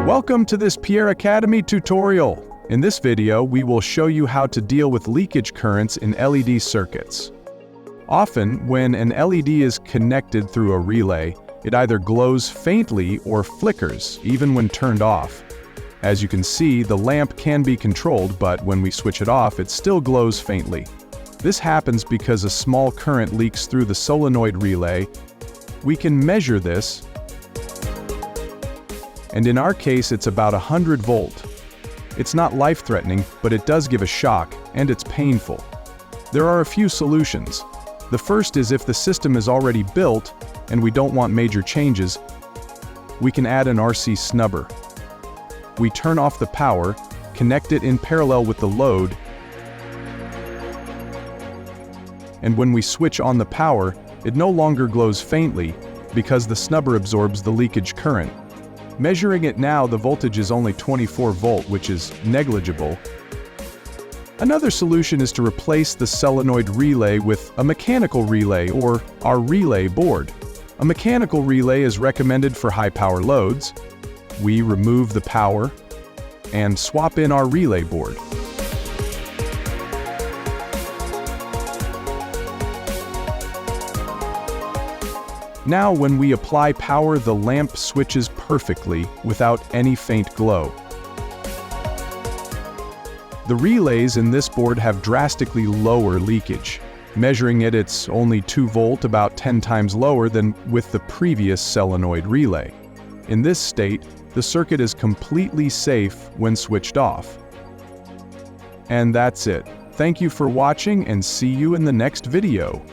Welcome to this PIERRE Academy tutorial. In this video, we will show you how to deal with leakage currents in LED circuits. Often, when an LED is connected through a relay, it either glows faintly or flickers, even when turned off. As you can see, the lamp can be controlled, but when we switch it off, it still glows faintly. This happens because a small current leaks through the solenoid relay. We can measure this, and in our case, it's about 100 volt. It's not life-threatening, but it does give a shock, and it's painful. There are a few solutions. The first is if the system is already built and we don't want major changes, we can add an RC snubber. We turn off the power, connect it in parallel with the load, and when we switch on the power, it no longer glows faintly because the snubber absorbs the leakage current. Measuring it now, the voltage is only 24 volt, which is negligible. Another solution is to replace the solenoid relay with a mechanical relay or our relay board. A mechanical relay is recommended for high-power loads. We remove the power and swap in our relay board. Now, when we apply power, the lamp switches perfectly without any faint glow. The relays in this board have drastically lower leakage. Measuring it, it's only 2 volt, about 10 times lower than with the previous solenoid relay. In this state, the circuit is completely safe when switched off. And that's it. Thank you for watching and see you in the next video.